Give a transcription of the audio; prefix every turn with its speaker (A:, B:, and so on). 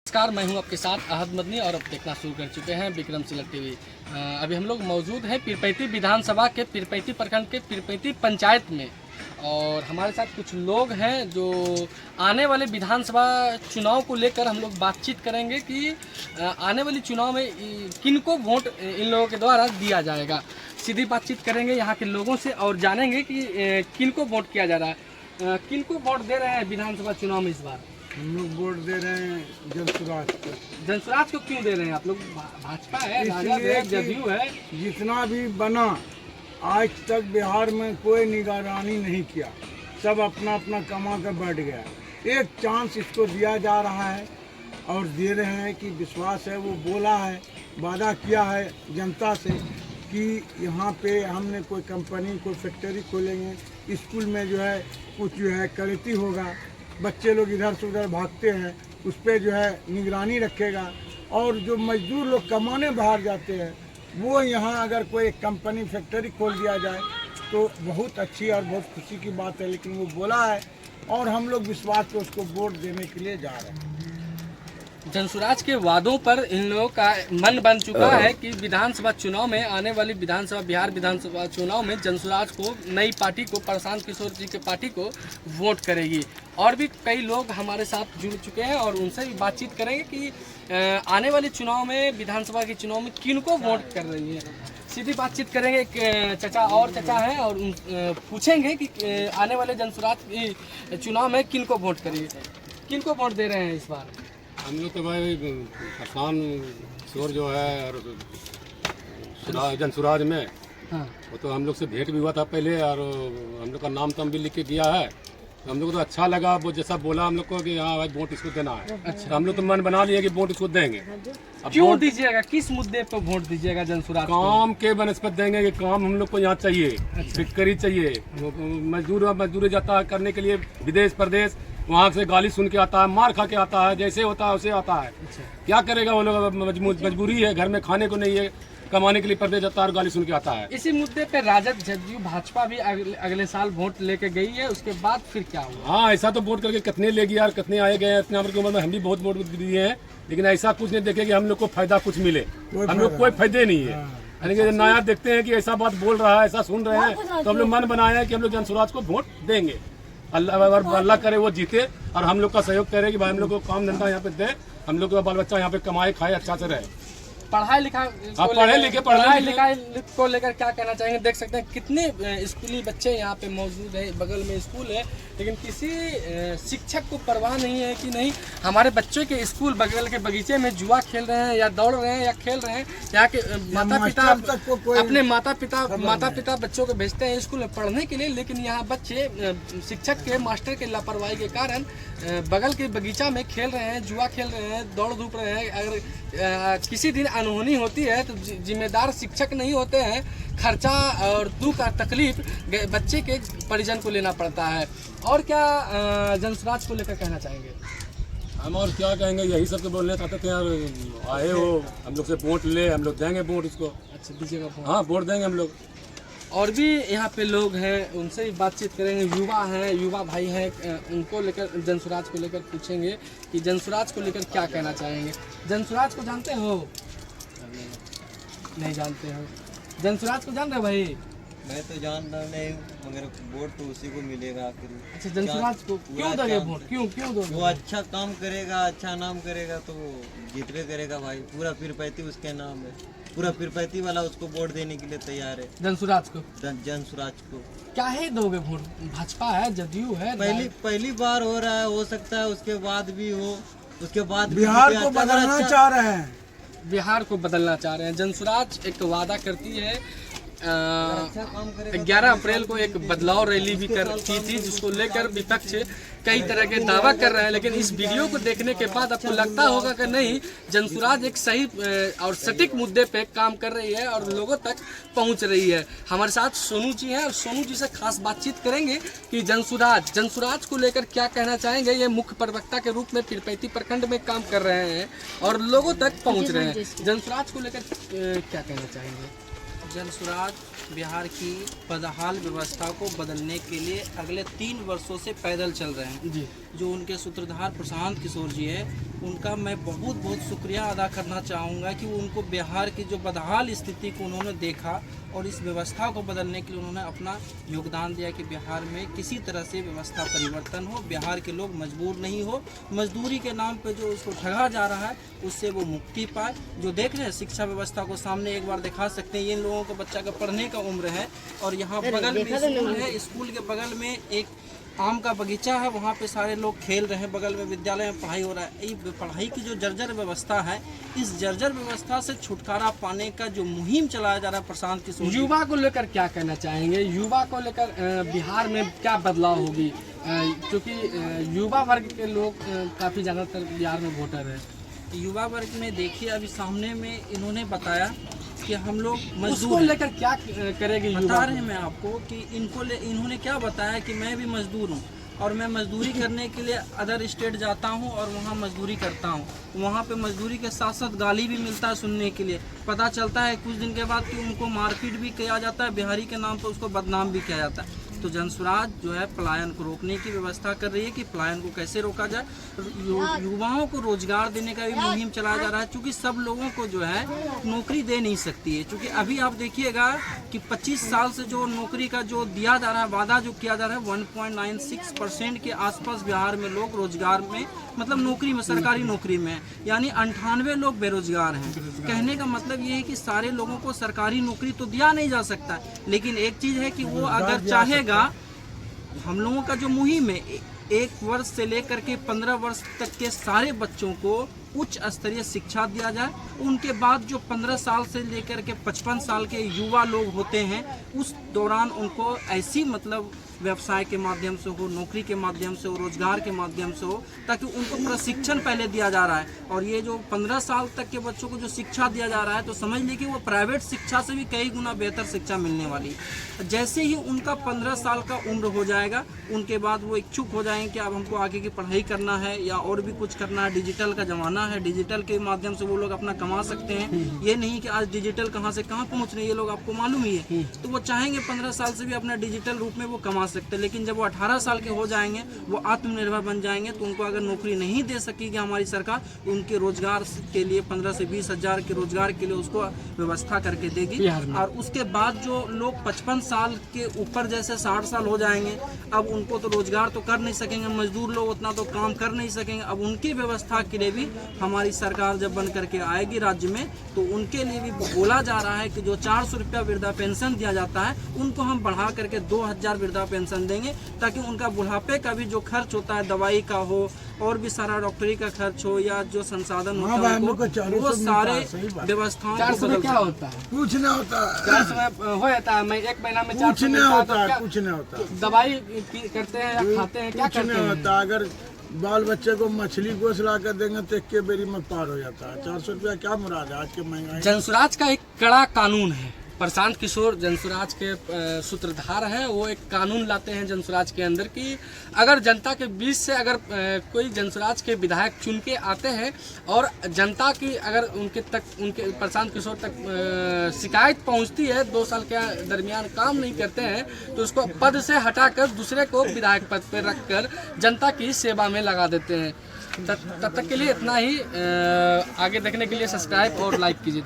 A: नमस्कार, मैं हूं आपके साथ अहद मदनी और अब देखना शुरू कर चुके हैं विक्रमशिला टीवी। अभी हम लोग मौजूद हैं पीरपैंती विधानसभा के पीरपैंती प्रखंड के पीरपैंती पंचायत में और हमारे साथ कुछ लोग हैं जो आने वाले विधानसभा चुनाव को लेकर हम लोग बातचीत करेंगे कि आने वाली चुनाव में किनको वोट इन लोगों के द्वारा दिया जाएगा। सीधी बातचीत करेंगे यहाँ के लोगों से और जानेंगे कि किनको वोट किया जा रहा है, किनको वोट दे रहे हैं विधानसभा चुनाव में इस बार।
B: हम लोग वोट दे रहे हैं जनसुराज को।
A: जनसुराज को क्यों दे रहे हैं आप लोग? भाजपा है, राजद है, जदयू है।
B: जितना भी बना आज तक बिहार में कोई निगरानी नहीं किया, सब अपना अपना कमा कर बैठ गया। एक चांस इसको दिया जा रहा है और दे रहे हैं कि विश्वास है, वो बोला है, वादा किया है जनता से कि यहाँ पे हमने कोई कंपनी कोई फैक्ट्री खोलेंगे, स्कूल में जो है कुछ जो है क्वालिटी होगा, बच्चे लोग इधर से उधर भागते हैं उस पर जो है निगरानी रखेगा। और जो मजदूर लोग कमाने बाहर जाते हैं वो यहाँ अगर कोई कंपनी फैक्ट्री खोल दिया जाए तो बहुत अच्छी और बहुत खुशी की बात है। लेकिन वो बोला है और हम लोग विश्वास पे उसको वोट देने के लिए जा रहे हैं।
A: जनसुराज के वादों पर इन लोगों का मन बन चुका है कि विधानसभा चुनाव में आने वाली बिहार विधानसभा चुनाव में जनसुराज को नई पार्टी को प्रशांत किशोर जी के पार्टी को वोट करेगी। और भी कई लोग हमारे साथ जुड़ चुके हैं और उनसे भी बातचीत करेंगे कि आने वाले चुनाव में विधानसभा के चुनाव में किनको वोट कर रही है। सीधी बातचीत करेंगे। एक चाचा हैं और पूछेंगे कि आने वाले जनसुराज चुनाव में किनको वोट करेगी, किनको वोट दे रहे हैं इस बार।
C: हम लोग तो भाई प्रशांत किशोर जो है और जनसुराज में
A: हाँ।
C: वो तो हम लोग से भेंट भी हुआ था पहले और हम लोग का नाम तो हम भी लिख के दिया है। तो हम लोग को तो अच्छा लगा, वो जैसा बोला हम लोग को कि हाँ भाई वोट इसको देना है। अच्छा। तो हम लोग तो मन बना लिए कि वोट इसको देंगे।
A: अब क्यों दीजिएगा, किस मुद्दे पर वोट दीजिएगा जनसुराज?
C: काम के बनस्पत देंगे कि काम हम लोग को यहाँ चाहिए। अच्छा। फिक्री चाहिए। मजदूरी जाता है करने के लिए विदेश प्रदेश, वहाँ से गाली सुन के आता है, मार खा के आता है, जैसे होता है वैसे आता है। अच्छा। क्या करेगा वो लोग, मजबूरी है, घर में खाने को नहीं है, कमाने के लिए प्रदेश जाता है और गाली सुन के आता है।
A: इसी मुद्दे पे राजद जदयू भाजपा भी अगले साल वोट लेके गई है, उसके बाद फिर क्या हुआ?
C: हाँ, ऐसा तो वोट करके कितने ले गया और कितने आए गए। इतने उम्र में हम भी बहुत वोट दिए हैं, लेकिन ऐसा कुछ नहीं देखे कि हम लोग को फायदा कुछ मिले। हम लोग कोई फायदे नहीं है। यानी कि नया देखते हैं कि ऐसा बात बोल रहा है, ऐसा सुन रहे हैं, तो हम लोग मन बनाए हैं कि हम लोग जनसुराज को वोट देंगे। अल्लाह करे वो जीते और हम लोग का सहयोग करे कि भाई हम लोग को काम धंधा यहाँ पे दे, हम लोग का बाल बच्चा यहाँ पे कमाए खाए अच्छा से रहे।
A: पढ़ाई लिखाई को लेकर क्या कहना चाहेंगे? देख सकते हैं कितने स्कूली बच्चे यहाँ पे मौजूद है, बगल में स्कूल है, लेकिन किसी शिक्षक को परवाह नहीं है कि नहीं हमारे बच्चों के स्कूल बगल के बगीचे में जुआ खेल रहे हैं या दौड़ रहे हैं या खेल रहे हैं। यहाँ के माता पिता अपने माता पिता बच्चों को भेजते हैं स्कूल में पढ़ने के लिए, लेकिन यहाँ बच्चे शिक्षक के मास्टर के लापरवाही के कारण बगल के बगीचा में खेल रहे हैं, जुआ खेल रहे हैं, दौड़ धूप रहे हैं। अगर किसी दिन अनहोनी होती है तो जिम्मेदार शिक्षक नहीं होते हैं, खर्चा और दुख और तकलीफ बच्चे के परिजन को लेना पड़ता है। और क्या जनसुराज को लेकर कहना चाहेंगे?
C: हम और क्या कहेंगे, यही सब तो बोलने चाहते थे यार। आए हो हम लोग से वोट ले, हम लोग देंगे वोट इसको।
A: अच्छा, दीजिएगा।
C: हाँ, वोट देंगे हम लोग।
A: और भी यहाँ पे लोग हैं, उनसे भी बातचीत करेंगे। युवा हैं, युवा भाई हैं, उनको लेकर जनसुराज को लेकर पूछेंगे कि जनसुराज को लेकर क्या कहना चाहेंगे। जनसुराज को जानते हो? नहीं जानते हो? जनसुराज को जान रहे हो भाई?
D: मैं तो जानता नहीं, मगर वोट तो उसी को मिलेगा आखिर।
A: अच्छा, जनसुराज को क्यों दोगे वोट? क्यों दोगे?
D: वो अच्छा काम करेगा, अच्छा नाम करेगा तो जीतवे करेगा भाई। पूरा पीरपैंती उसके नाम है, पूरा पीरपैंती वाला उसको वोट देने के लिए तैयार है।
A: जनसुराज को?
D: जनसुराज को
A: क्या है दोगे वोट? भाजपा है, जदयू है?
D: पहली बार हो रहा है, हो सकता है उसके बाद भी हो, उसके बाद
B: बिहार को बदलना चाह रहे हैं।
A: बिहार को बदलना चाह रहे हैं। जनसुराज एक वादा करती है, 11 अप्रैल को एक बदलाव रैली भी की थी, जिसको लेकर विपक्ष कई तरह के दावा कर रहे हैं। लेकिन इस वीडियो को देखने के बाद आपको लगता होगा कि नहीं, जनसुराज एक सही और सटीक मुद्दे पे काम कर रही है और लोगों तक पहुंच रही है। हमारे साथ सोनू जी हैं और सोनू जी से खास बातचीत करेंगे कि जनसुराज को लेकर क्या कहना चाहेंगे। ये मुख्य प्रवक्ता के रूप में पीरपैंती प्रखंड में काम कर रहे हैं और लोगों तक पहुँच रहे हैं। जनसुराज को लेकर क्या कहना चाहेंगे?
E: जनसुराज बिहार की बदहाल व्यवस्था को बदलने के लिए अगले 3 वर्षों से पैदल चल रहे हैं।
A: जी।
E: जो उनके सूत्रधार प्रशांत किशोर जी है, उनका मैं बहुत बहुत शुक्रिया अदा करना चाहूँगा कि उनको बिहार की जो बदहाल स्थिति को उन्होंने देखा और इस व्यवस्था को बदलने के लिए उन्होंने अपना योगदान दिया कि बिहार में किसी तरह से व्यवस्था परिवर्तन हो, बिहार के लोग मजबूर नहीं हो, मजदूरी के नाम पे जो उसको ठगा जा रहा है उससे वो मुक्ति पाए। जो देख रहे हैं शिक्षा व्यवस्था को सामने एक बार दिखा सकते हैं, ये इन लोगों को बच्चा का पढ़ने का उम्र है और यहाँ बगल में स्कूल है, स्कूल के बगल में एक आम का बगीचा है, वहाँ पे सारे लोग खेल रहे हैं, बगल में विद्यालय में पढ़ाई हो रहा है। ये पढ़ाई की जो जर्जर व्यवस्था है, इस जर्जर व्यवस्था से छुटकारा पाने का जो मुहिम चलाया जा रहा है प्रशांत किशोर,
A: युवा को लेकर क्या कहना चाहेंगे? युवा को लेकर बिहार में क्या बदलाव होगी? क्योंकि युवा वर्ग के लोग काफ़ी ज़्यादातर बिहार में वोटर हैं।
E: युवा वर्ग में देखिए अभी सामने में इन्होंने बताया कि हम लोग
A: उसको
E: मजदूर
A: लेकर क्या करेगी युवा?
E: बता रहे हैं मैं आपको कि इन्होंने क्या बताया कि मैं भी मजदूर हूँ और मैं मजदूरी करने के लिए अदर स्टेट जाता हूँ और वहाँ मजदूरी करता हूँ। वहाँ पे मजदूरी के साथ साथ गाली भी मिलता है सुनने के लिए। पता चलता है कुछ दिन के बाद कि उनको मारपीट भी किया जाता है, बिहारी के नाम पर उसको बदनाम भी किया जाता है। तो जनसुराज जो है पलायन को रोकने की व्यवस्था कर रही है कि पलायन को कैसे रोका जाए। युवाओं को रोजगार देने का भी मुहिम चलाया जा रहा है, क्योंकि सब लोगों को जो है नौकरी दे नहीं सकती है। क्योंकि अभी आप देखिएगा कि 25 साल से जो नौकरी का जो दिया जा रहा है, वादा जो किया जा रहा है, 1.96% के आसपास बिहार में लोग रोजगार में मतलब नौकरी में, सरकारी नौकरी में, यानी 98 लोग बेरोजगार हैं। कहने का मतलब ये है कि सारे लोगों को सरकारी नौकरी तो दिया नहीं जा सकता, लेकिन एक चीज़ है कि वो अगर चाहेगा, हम लोगों का जो मुहिम है 1 वर्ष से लेकर के 15 वर्ष तक के सारे बच्चों को उच्च स्तरीय शिक्षा दिया जाए। उनके बाद जो 15 साल से लेकर के 55 साल के युवा लोग होते हैं, उस दौरान उनको ऐसी मतलब व्यवसाय के माध्यम से हो, नौकरी के माध्यम से हो, रोजगार के माध्यम से हो, ताकि उनको प्रशिक्षण पहले दिया जा रहा है। और ये जो 15 साल तक के बच्चों को जो शिक्षा दिया जा रहा है, तो समझ लीजिए कि वो प्राइवेट शिक्षा से भी कई गुना बेहतर शिक्षा मिलने वाली है। जैसे ही उनका 15 साल का उम्र हो जाएगा, उनके बाद वो इच्छुक हो जाएंगे कि अब हमको आगे की पढ़ाई करना है या और भी कुछ करना है। डिजिटल का ज़माना है, डिजिटल के माध्यम से वो लोग अपना कमा सकते हैं। ये नहीं कि आज डिजिटल कहाँ से कहाँ पहुँच रही है, ये लोग आपको मालूम ही है। तो वो चाहेंगे 15 साल से भी अपना डिजिटल रूप में वो कमा सकते हैं। लेकिन जब वो 18 साल के हो जाएंगे, वो आत्मनिर्भर बन जाएंगे, तो उनको अगर नौकरी नहीं दे सकेगी हमारी सरकार, तो उनके रोजगार के लिए 15 से 20 हज़ार के रोजगार के लिए उसको व्यवस्था करके देगी। और उसके बाद जो लोग 55 साल के ऊपर जैसे 60 साल हो जाएंगे, अब उनको तो रोजगार तो कर नहीं सकेंगे, मजदूर लोग उतना तो काम कर नहीं सकेंगे। अब उनकी व्यवस्था के लिए भी हमारी सरकार जब बन करके आएगी राज्य में, तो उनके लिए भी बोला जा रहा है कि जो 400 रुपया वृद्धा पेंशन दिया जाता है, उनको हम बढ़ा करके 2000 वृद्धा पेंशन देंगे, ताकि उनका बुढ़ापे का भी जो खर्च होता है, दवाई का हो और भी सारा डॉक्टरी का खर्च हो या जो संसाधन होता है, वो सारे व्यवस्थाओं को
A: 400 में क्या होता है?
B: कुछ नहीं होता,
A: 400 में हो जाता है। मैं 1 महीना में
B: कुछ
A: 400
B: नहीं होता,
A: क्या
B: कुछ नहीं होता,
A: दवाई करते हैं या खाते हैं, क्या
B: कुछ
A: करते
B: नहीं
A: हैं?
B: होता। अगर बाल बच्चे को मछली गोश्त ला कर देंगे तो 1 बेरी में पार हो जाता है। 400 रुपया क्या मुराद है आज के महंगाई।
A: जनसुराज का एक कड़ा कानून है। प्रशांत किशोर जनसुराज के सूत्रधार हैं। वो एक कानून लाते हैं जनसुराज के अंदर कि अगर जनता के बीच से अगर कोई जनसुराज के विधायक चुन के आते हैं और जनता की अगर उनके प्रशांत किशोर तक शिकायत पहुंचती है, 2 साल के दरमियान काम नहीं करते हैं, तो उसको पद से हटाकर दूसरे को विधायक पद पर रखकर जनता की सेवा में लगा देते हैं। तब तक के लिए इतना ही। आगे देखने के लिए सब्सक्राइब और लाइक कीजिए।